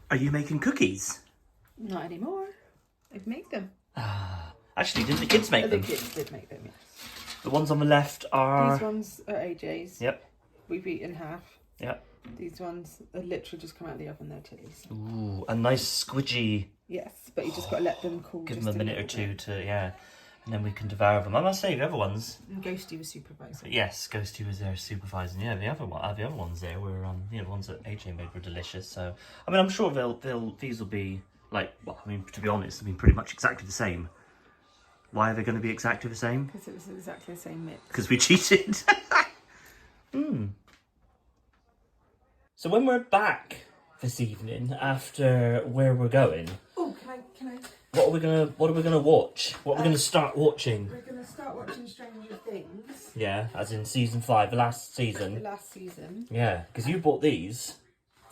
Are you making cookies? Not anymore. I've made them. Actually, didn't the kids make them? The kids did make them, yes. The ones on the left are... These ones are AJ's. Yep. We've eaten half. Yep. These ones are literally just come out of the oven, they're Tilly's. Ooh, a nice squidgy... Yes, but you just got to let them cool. Give them a minute or two to, yeah. And then we can devour them. I must say, the other ones... And Ghosty was supervising. Yes, Ghosty was there supervising. Yeah, the other ones there were, the ones that AJ made were delicious. So, I mean, I'm sure these will be, like, well, I mean, to be honest, I mean, pretty much exactly the same. Why are they going to be exactly the same? Because it was exactly the same mix. Because we cheated. So when we're back this evening, after where we're going... Oh, can I... What are we gonna watch? What are we gonna start watching? We're gonna start watching Stranger Things. Yeah, as in season 5, the last season. The last season. Yeah, because you bought these.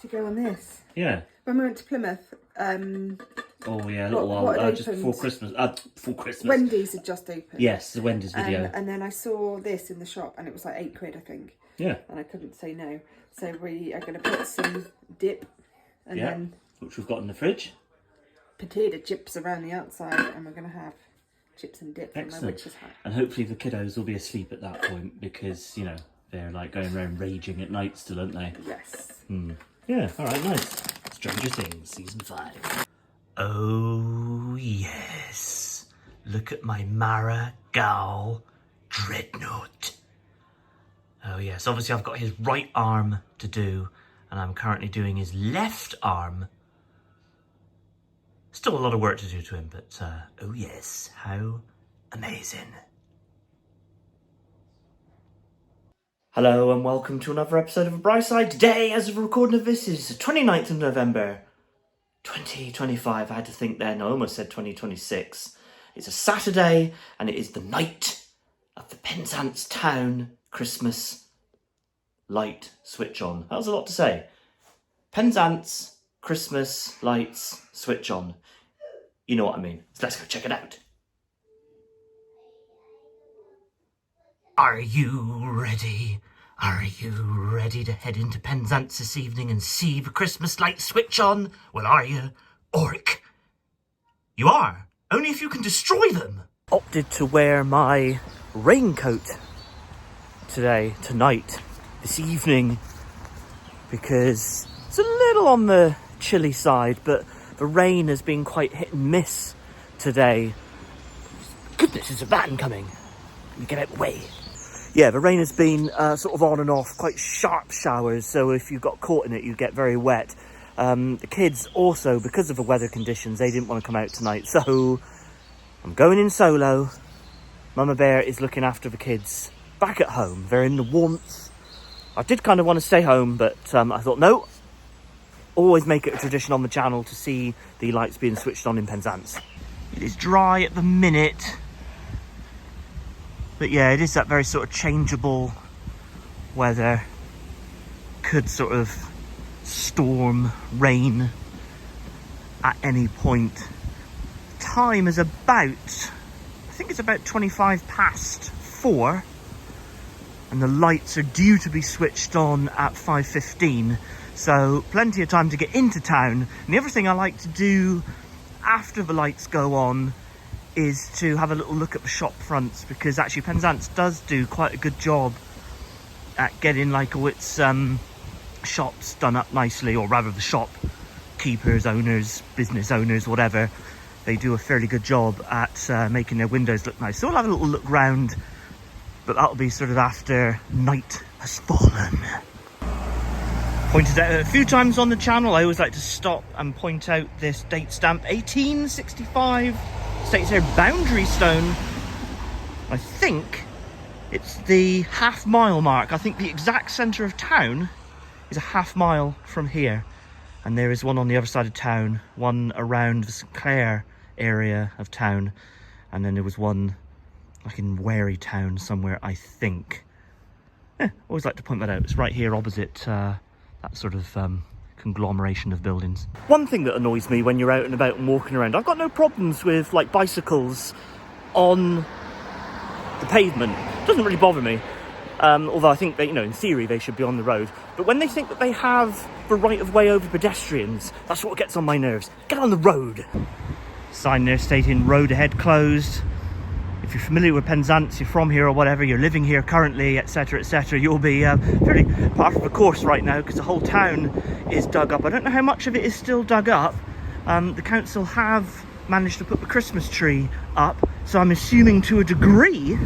To go on this. Yeah. When we went to Plymouth, oh yeah, a little while just before Christmas. Before Christmas. Wendy's had just opened. Yes, the Wendy's video. And then I saw this in the shop, and it was like £8, I think. Yeah. And I couldn't say no, so we are going to put some dip, and then which we've got in the fridge. Potato chips around the outside, and we're going to have chips and dip from my witch's hat. And hopefully the kiddos will be asleep at that point because, you know, they're like going around raging at night still, aren't they? Yes. Yeah, alright, nice. Stranger Things, season 5. Oh, yes. Look at my Mara Gal Dreadnought. Oh, yes. Obviously, I've got his right arm to do, and I'm currently doing his left arm. Still a lot of work to do to him, but, oh, yes. How amazing. Hello, and welcome to another episode of A Brightside. Today, as of recording of this, is the 29th of November, 2025. I had to think then. I almost said 2026. It's a Saturday, and it is the night of the Penzance town Christmas light switch on. That was a lot to say. Penzance Christmas lights switch on. You know what I mean. So let's go check it out. Are you ready? Are you ready to head into Penzance this evening and see the Christmas light switch on? Well, are you, orc? You are. Only if you can destroy them. Opted to wear my raincoat tonight, this evening, because it's a little on the chilly side, but the rain has been quite hit and miss today. Goodness, there's a van coming. Let me get out of the way. Yeah, the rain has been sort of on and off, quite sharp showers, so if you got caught in it, you get very wet. The kids also, because of the weather conditions, they didn't want to come out tonight, so I'm going in solo. Mama Bear is looking after the kids back at home. They're in the warmth. I did kind of want to stay home, but I thought, no, always make it a tradition on the channel to see the lights being switched on in Penzance. It is dry at the minute. But yeah, it is that very sort of changeable weather. Could sort of storm, rain at any point. Time is about, I think it's about 25 past 4. And the lights are due to be switched on at 5:15. So plenty of time to get into town. And the other thing I like to do after the lights go on is to have a little look at the shop fronts, because actually Penzance does do quite a good job at getting like all its shops done up nicely, or rather the shop keepers, owners, business owners, whatever, they do a fairly good job at making their windows look nice. So we'll have a little look round, but that'll be sort of after night has fallen. Pointed out a few times on the channel, I always like to stop and point out this date stamp, 1865. States here boundary stone. I think it's the half-mile mark. I think the exact centre of town is a half-mile from here, and there is one on the other side of town, one around the St Clair area of town, and then there was one like in Wary town somewhere, I think. Yeah, always like to point that out. It's right here opposite that sort of conglomeration of buildings. One thing that annoys me when you're out and about and walking around, I've got no problems with like bicycles on the pavement. It doesn't really bother me. Although I think that, in theory they should be on the road. But when they think that they have the right of way over pedestrians, that's what gets on my nerves. Get on the road. Sign there stating road ahead closed. If you're familiar with Penzance, you're from here or whatever, you're living here currently, etc, etc, you'll be fairly part of the course right now, because the whole town is dug up. I don't know how much of it is still dug up. The council have managed to put the Christmas tree up, so I'm assuming to a degree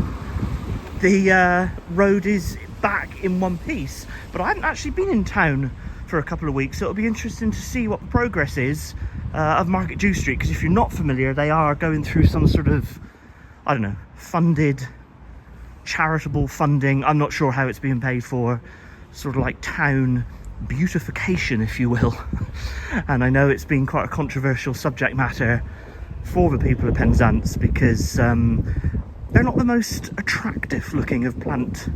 the road is back in one piece. But I haven't actually been in town for a couple of weeks, so it'll be interesting to see what the progress is of Market Jew Street, because if you're not familiar, they are going through some sort of, I don't know, funded, charitable funding. I'm not sure how it's being paid for, sort of like town beautification, if you will. And I know it's been quite a controversial subject matter for the people of Penzance, because they're not the most attractive looking of planters.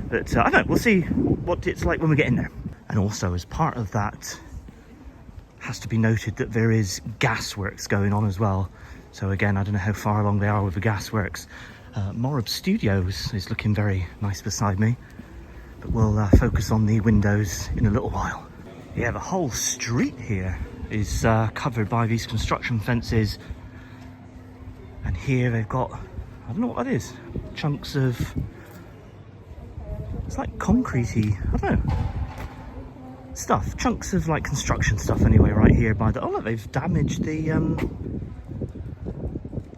But I don't know, we'll see what it's like when we get in there. And also, as part of that, has to be noted that there is gasworks going on as well. So again, I don't know how far along they are with the gasworks. Morab Studios is looking very nice beside me, but we'll focus on the windows in a little while. Yeah, the whole street here is covered by these construction fences. And here they've got, I don't know what that is, chunks of, it's like concretey, I don't know, stuff, chunks of like construction stuff anyway, right here by the, oh look, they've damaged the,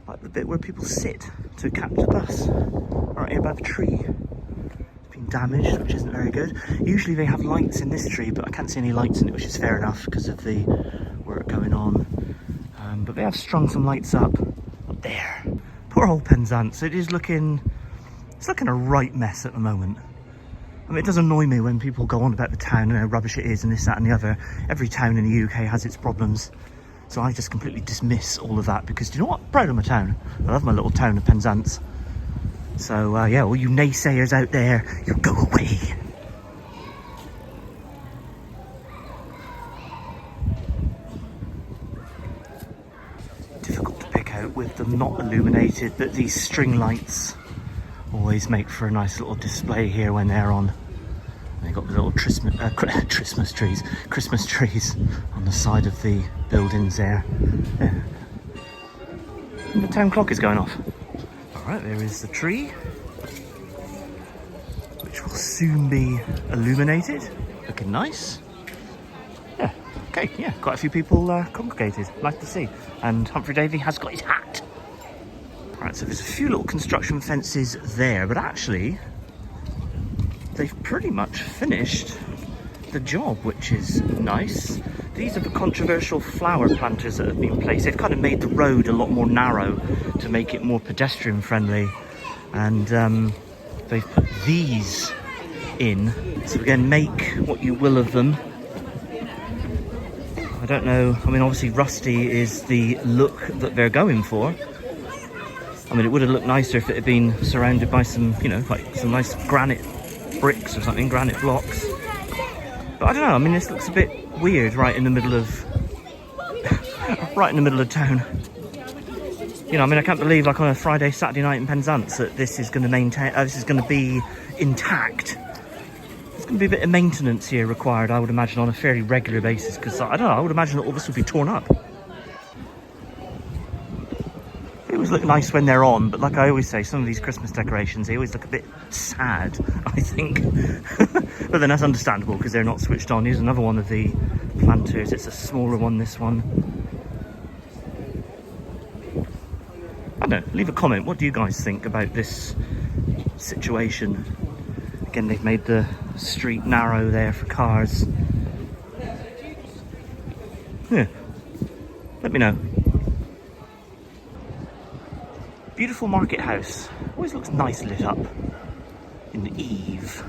like the bit where people sit to catch the bus, right here by the tree. It's been damaged, which isn't very good. Usually they have lights in this tree, but I can't see any lights in it, which is fair enough because of the work going on. But they have strung some lights up there. Poor old Penzance. It's looking a right mess at the moment. I mean, it does annoy me when people go on about the town and how rubbish it is and this, that and the other. Every town in the UK has its problems. So I just completely dismiss all of that, because do you know what? I'm proud of my town. I love my little town of Penzance. So yeah, all you naysayers out there, you go away. Difficult to pick out with them not illuminated, but these string lights always make for a nice little display here when they're on. They've got the little Christmas trees on the side of the buildings there. Yeah. And the town clock is going off. Alright, there is the tree, which will soon be illuminated. Looking nice. Yeah, okay, yeah, quite a few people congregated. Nice to see. And Humphrey Davy has got his hat. Alright, so there's a few little construction fences there, but actually they've pretty much finished the job, which is nice. These are the controversial flower planters that have been placed. They've kind of made the road a lot more narrow to make it more pedestrian friendly. And they've put these in. So again, make what you will of them. I don't know, I mean obviously rusty is the look that they're going for. I mean, it would have looked nicer if it had been surrounded by some, like some nice granite bricks or something, granite blocks. But I don't know, I mean, this looks a bit weird right in the middle of town. I mean, I can't believe, like on a Friday, Saturday night in Penzance, that this is going to this is going to be intact. There's going to be a bit of maintenance here required, I would imagine, on a fairly regular basis, because I don't know, I would imagine that all this would be torn up. They always look nice when they're on, but like I always say, some of these Christmas decorations, they always look a bit sad, I think. But then that's understandable, because they're not switched on. Here's another one of the planters. It's a smaller one, this one. I don't know, leave a comment. What do you guys think about this situation? Again, they've made the street narrow there for cars. Yeah, let me know. Beautiful market house. Always looks nice lit up in the eve.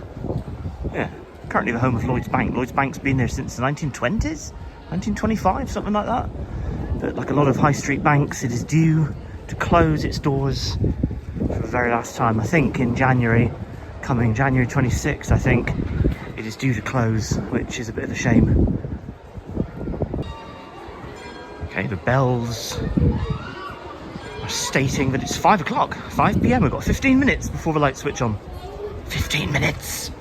Yeah, currently the home of Lloyds Bank. Lloyds Bank's been there since the 1920s, 1925, something like that. But like a lot of high street banks, it is due to close its doors for the very last time. I think in January, coming January 26th, I think it is due to close, which is a bit of a shame. Okay, the bells are stating that it's 5 o'clock, 5 p.m. We've got 15 minutes before the lights switch on. 15 minutes.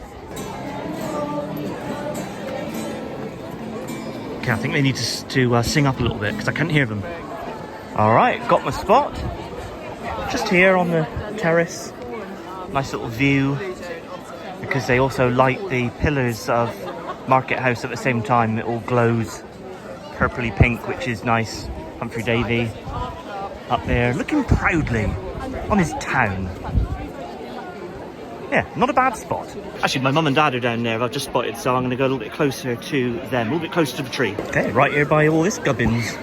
Okay, I think they need to sing up a little bit because I can't hear them. All right, got my spot. Just here on the terrace. Nice little view because they also light the pillars of Market House at the same time. It all glows purpley pink, which is nice. Humphrey Davy up there looking proudly on his town. Yeah, not a bad spot. Actually, my mum and dad are down there, I've just spotted, so I'm going to go a little bit closer to them, a little bit closer to the tree. Okay, right here by all this gubbins.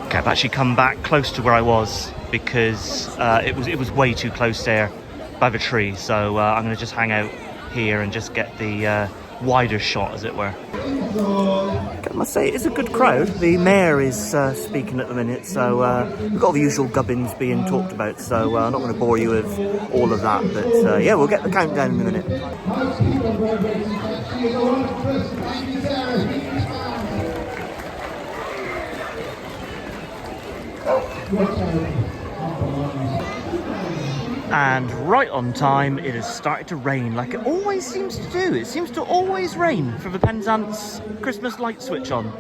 Okay, I've actually come back close to where I was because it was way too close there by the tree, so I'm going to just hang out here and just get the wider shot, as it were. I must say, it's a good crowd. The mayor is speaking at the minute, so we've got all the usual gubbins being talked about, so I'm not going to bore you with all of that, but yeah, we'll get the countdown in a minute. And right on time, it has started to rain, like it always seems to do. It seems to always rain for the Penzance Christmas light switch on.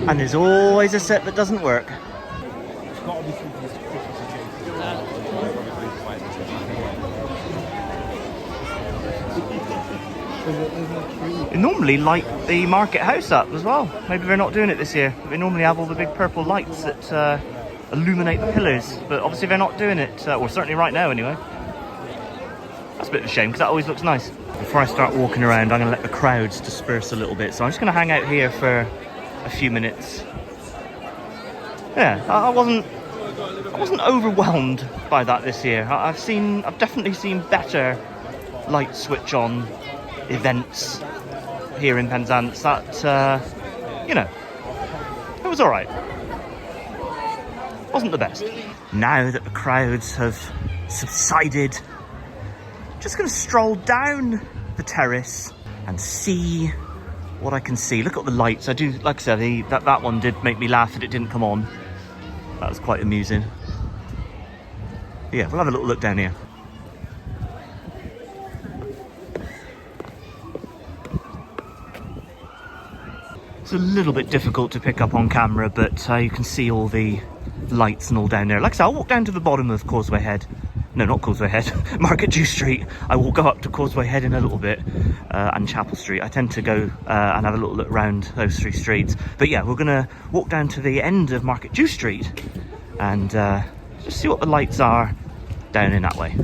And there's always a set that doesn't work. They normally light the market house up as well. Maybe they're not doing it this year. They normally have all the big purple lights that illuminate the pillars, but obviously they're not doing it, or certainly right now anyway. That's a bit of a shame because that always looks nice. Before I start walking around, I'm going to let the crowds disperse a little bit, so I'm just going to hang out here for a few minutes. Yeah, I wasn't overwhelmed by that this year. I've definitely seen better light switch on events here in Penzance. That you know, it was all right. Wasn't the best. Now that the crowds have subsided, just going to stroll down the terrace and see what I can see. Look at the lights. I do, like I said, that one did make me laugh that it didn't come on. That was quite amusing. But yeah, we'll have a little look down here. It's a little bit difficult to pick up on camera, but you can see all the lights and all down there. Like I said, I'll walk down to the bottom of Causeway Head. No, not Causeway Head, Market Dew Street. I will go up to Causeway Head in a little bit, and Chapel Street. I tend to go and have a little look around those three streets. But yeah, we're gonna walk down to the end of Market Dew Street and just see what the lights are down in that way.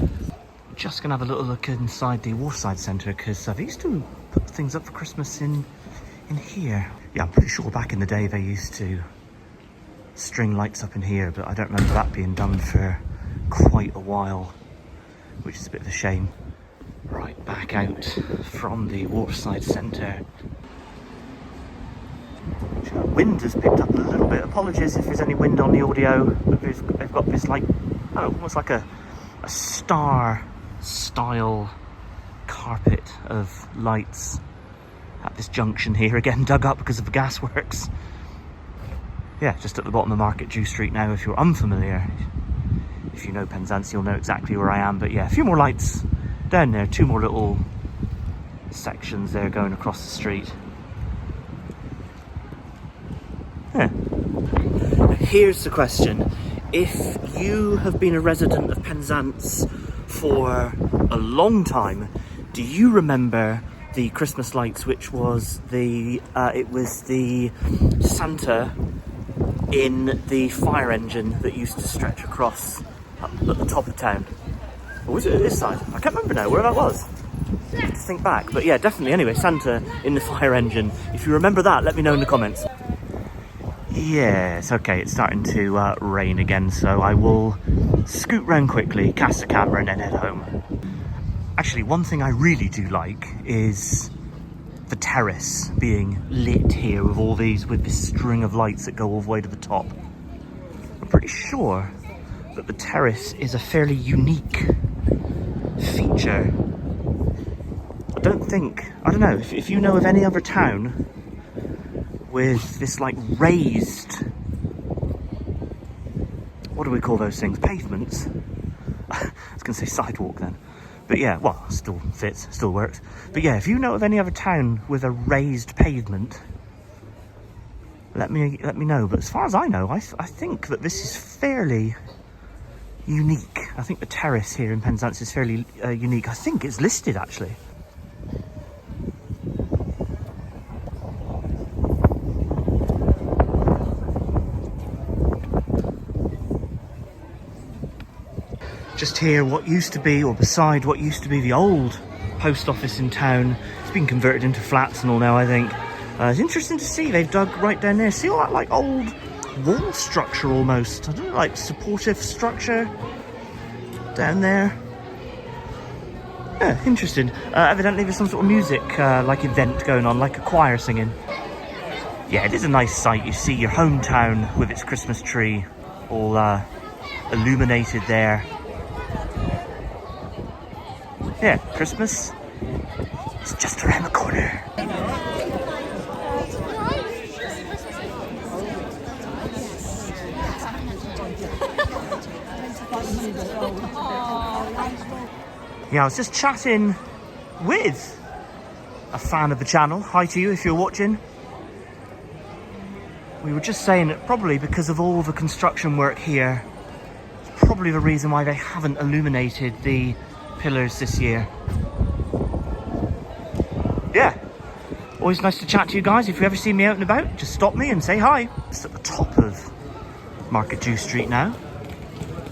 Just gonna have a little look inside the Waterside Centre because they used to put things up for Christmas in here. Yeah, I'm pretty sure back in the day they used to string lights up in here, but I don't remember that being done for quite a while, which is a bit of a shame. Right, back out from the Waterside Centre. Wind has picked up a little bit. Apologies if there's any wind on the audio, but they've got this like, oh, almost like a star style carpet of lights at this junction here, again dug up because of the gasworks. Yeah, just at the bottom of Market Dew Street now. If you're unfamiliar, if you know Penzance, you'll know exactly where I am. But yeah, a few more lights down there, two more little sections there going across the street. Yeah. Here's the question. If you have been a resident of Penzance for a long time, do you remember the Christmas lights, which was it was the Santa in the fire engine that used to stretch across up at the top of town? Or was it this side? I can't remember now where that was. I have to think back. But yeah, definitely. Anyway, Santa in the fire engine. If you remember that, let me know in the comments. Yes, okay, it's starting to rain again, so I will scoot round quickly, cast the camera and then head home. Actually, one thing I really do like is the terrace being lit here with all these, with this string of lights that go all the way to the top. I'm pretty sure that the terrace is a fairly unique feature. I don't know, if you know of any other town with this like raised, what do we call those things? Pavements? I was going to say sidewalk then. But yeah, well, still fits, still works. But yeah, if you know of any other town with a raised pavement, let me know. But as far as I know, I think that this is fairly unique. I think the terrace here in Penzance is fairly unique. I think it's listed actually. Just here, what used to be, or beside what used to be the old post office in town. It's been converted into flats and all now, I think. It's interesting to see, they've dug right down there. See all that like old wall structure almost. I don't know, like supportive structure down there. Yeah, interesting. Evidently there's some sort of music like event going on, like a choir singing. Yeah, it is a nice sight. You see your hometown with its Christmas tree all illuminated there. Yeah, Christmas, it's just around the corner. Yeah, I was just chatting with a fan of the channel. Hi to you if you're watching. We were just saying that probably because of all the construction work here, it's probably the reason why they haven't illuminated the pillars this year. Yeah, always nice to chat to you guys. If you ever see me out and about, just stop me and say hi. It's at the top of Market Jew Street now.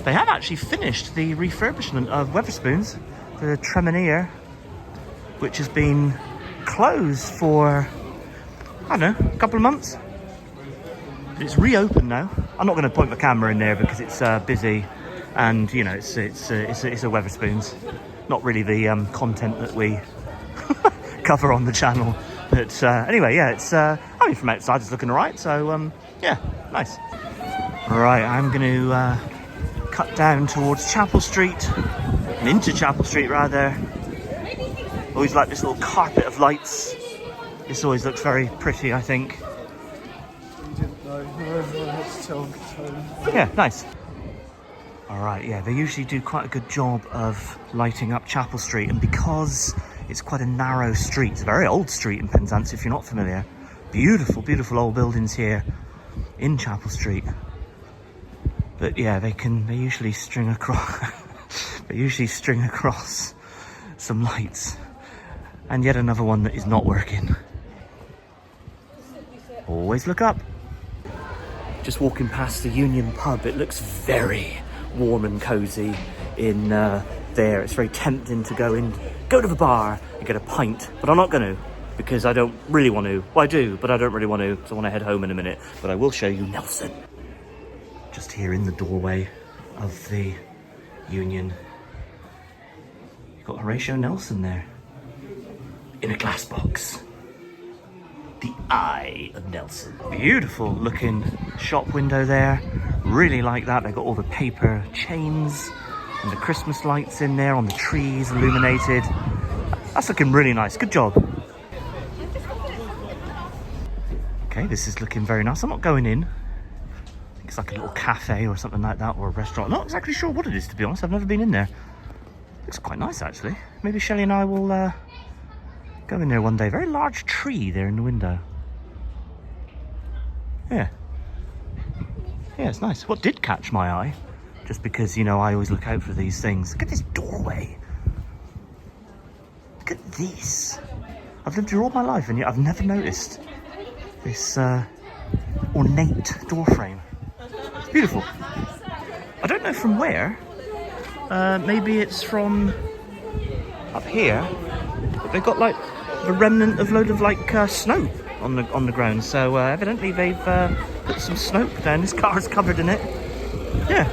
They have actually finished the refurbishment of Wetherspoons, the Tremenier, which has been closed for, I don't know, a couple of months. It's reopened now. I'm not going to point the camera in there because it's busy. And you know, it's a Wetherspoons, not really the content that we cover on the channel. But anyway, yeah, it's I mean, from outside it's looking alright. So yeah, nice. Right, I'm going to cut down towards Chapel Street, into Chapel Street rather. Always like this little carpet of lights. This always looks very pretty, I think. Yeah, nice. Alright, yeah, they usually do quite a good job of lighting up Chapel Street, and because it's quite a narrow street, it's a very old street in Penzance if you're not familiar. Beautiful, beautiful old buildings here in Chapel Street. But yeah, they usually string across some lights. And yet another one that is not working. Always look up. Just walking past the Union pub, it looks very warm and cozy in there. It's very tempting to go to the bar and get a pint, but I'm not going to because I don't really want to. Well, I do, but I don't really want to because I want to head home in a minute. But I will show you Nelson. Just here in the doorway of the Union, you've got Horatio Nelson there in a glass box. The Eye of Nelson. Beautiful looking shop window there. Really like that. They've got all the paper chains and the Christmas lights in there on the trees, illuminated. That's looking really nice. Good job. Okay, this is looking very nice. I'm not going in. I think it's like a little cafe or something like that, or a restaurant. I'm not exactly sure what it is, to be honest. I've never been in there. Looks quite nice, actually. Maybe Shelley and I will go in there one day. Very large tree there in the window. Yeah. Yeah, it's nice. What did catch my eye, just because, you know, I always look out for these things. Look at this doorway. Look at this. I've lived here all my life and yet I've never noticed this ornate door frame. It's beautiful. I don't know from where. Maybe it's from up here. But they've got like the remnant of load of like snow on the ground. So evidently they've put some smoke down. This car's covered in it. Yeah.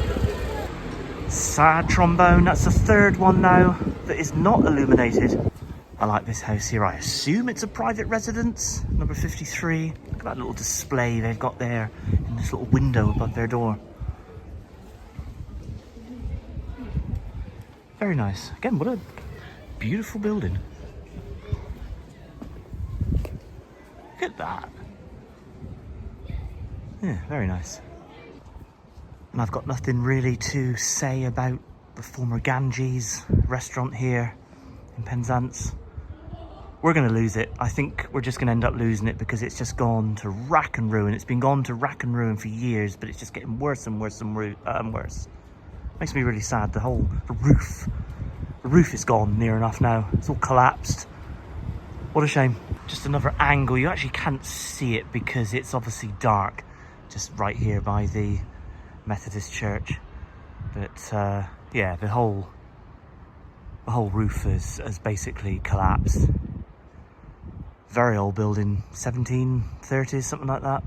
Sad trombone. That's the third one now that is not illuminated. I like this house here. I assume it's a private residence. Number 53. Look at that little display they've got there in this little window above their door. Very nice. Again, what a beautiful building. Look at that. Yeah, very nice. And I've got nothing really to say about the former Ganges restaurant here in Penzance. We're going to lose it. I think we're just going to end up losing it because it's just gone to rack and ruin. It's been gone to rack and ruin for years, but it's just getting worse and worse and worse. Makes me really sad. The roof is gone near enough now. It's all collapsed. What a shame. Just another angle. You actually can't see it because it's obviously dark. Just right here by the Methodist church. But yeah, the whole roof has basically collapsed. Very old building, 1730s, something like that.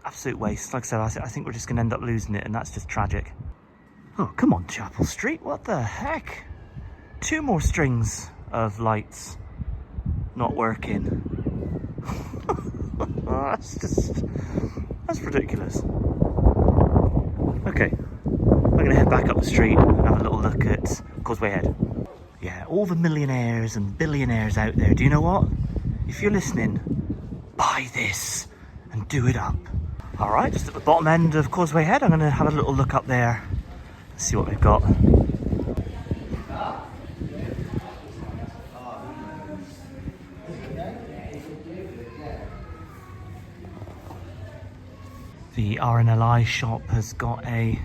Absolute waste. Like I said, I think we're just going to end up losing it, and that's just tragic. Oh, come on, Chapel Street. What the heck? 2 more strings of lights not working. That's ridiculous. Okay, I'm going to head back up the street and have a little look at Causeway Head. Yeah, all the millionaires and billionaires out there, do you know what? If you're listening, buy this and do it up. All right, just at the bottom end of Causeway Head, I'm going to have a little look up there and see what they've got. The RNLI shop has got a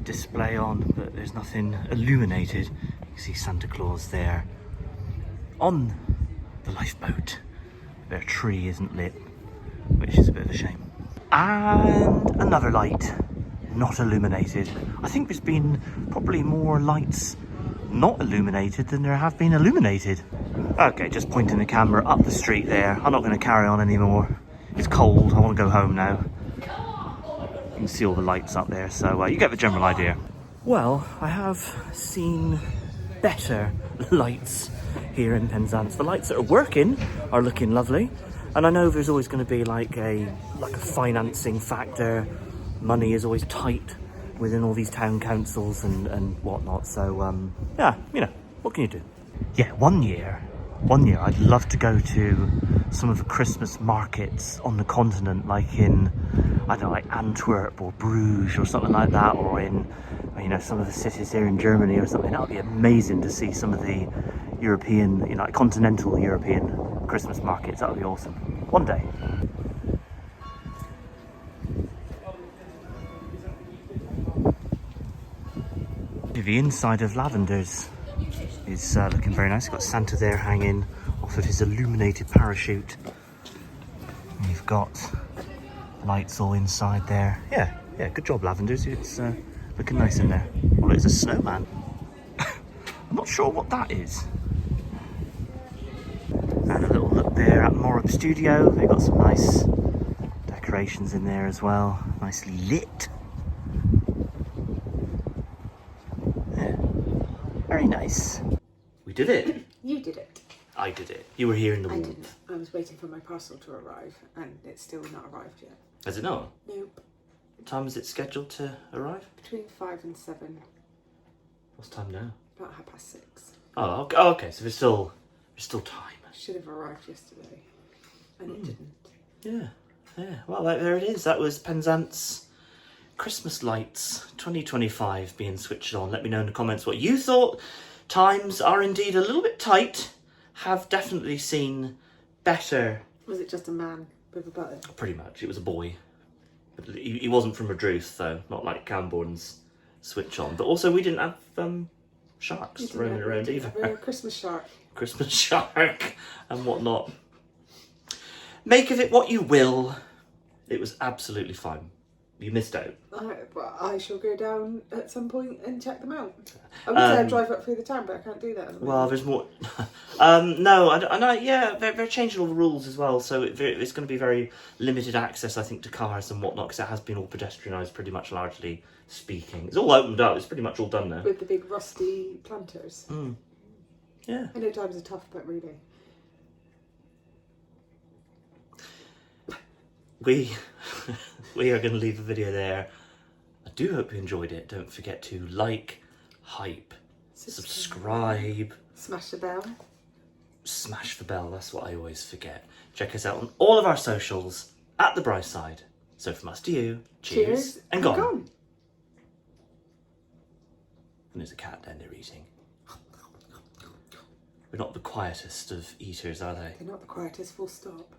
display on, but there's nothing illuminated. You can see Santa Claus there on the lifeboat. Their tree isn't lit, which is a bit of a shame. And another light, not illuminated. I think there's been probably more lights not illuminated than there have been illuminated. Okay, just pointing the camera up the street there. I'm not going to carry on anymore. It's cold, I want to go home now. You can see all the lights up there, so you get the general idea. Well, I have seen better lights here in Penzance. The lights that are working are looking lovely, and I know there's always going to be like a financing factor. Money is always tight within all these town councils and whatnot, so yeah, you know, what can you do? Yeah, one year I'd love to go to some of the Christmas markets on the continent, like in, I don't know, like Antwerp or Bruges or something like that, or in, you know, some of the cities here in Germany or something. That would be amazing to see some of the European, you know, like continental European Christmas markets. That would be awesome. One day. The inside of Lavender's is looking very nice. You've got Santa there hanging off of his illuminated parachute. And you've got lights all inside there. Yeah, good job, Lavender's. It's looking nice in there. Well, it's a snowman. I'm not sure what that is. And a little look there at Morup Studio. They've got some nice decorations in there as well. Nicely lit. Yeah. Very nice. We did it. You did it. I did it. You were here in the warmth. I didn't. I was waiting for my parcel to arrive, and it's still not arrived yet. Has it not? Nope. What time is it scheduled to arrive? Between 5 and 7. What's time now? About 6:30. Oh, okay. Oh, okay. So there's still time. Should have arrived yesterday, and it didn't. Yeah. Well, there it is. That was Penzance Christmas lights 2025 being switched on. Let me know in the comments what you thought. Times are indeed a little bit tight. Have definitely seen better. Was it just a man with a button? Pretty much. It was a boy. But he wasn't from Redruth, though. Not like Camborne's switch on. But also we didn't have sharks roaming around either. We're a Christmas shark. Christmas shark and whatnot. Make of it what you will. It was absolutely fine. you missed out. But I shall go down at some point and check them out. I would say I'd drive up through the town, but I can't do that at the moment. Well, there's more. Yeah, they're changing all the rules as well, so it's going to be very limited access, I think, to cars and whatnot, because it has been all pedestrianised, pretty much, largely speaking. It's all opened up. It's pretty much all done now. With the big rusty planters. Yeah. I know times are tough, but really. We are going to leave the video there. I do hope you enjoyed it. Don't forget to like, hype, subscribe. Smash the bell. Smash the bell, that's what I always forget. Check us out on all of our socials at The Bright Side. So from us to you, cheers and gone. And there's a cat down there eating. We're not the quietest of eaters, are they? They're not the quietest, full stop.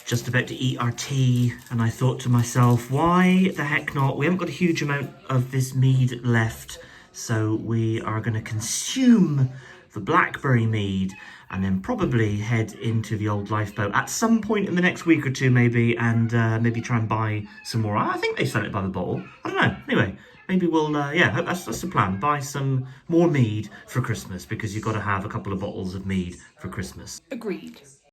Just about to eat our tea, and I thought to myself, why the heck not? We haven't got a huge amount of this mead left, so we are going to consume the blackberry mead and then probably head into the old lifeboat at some point in the next week or two, maybe, and maybe try and buy some more. I think they sell it by the bottle. I don't know. Anyway, maybe we'll, yeah, that's the plan. Buy some more mead for Christmas, because you've got to have a couple of bottles of mead for Christmas. Agreed.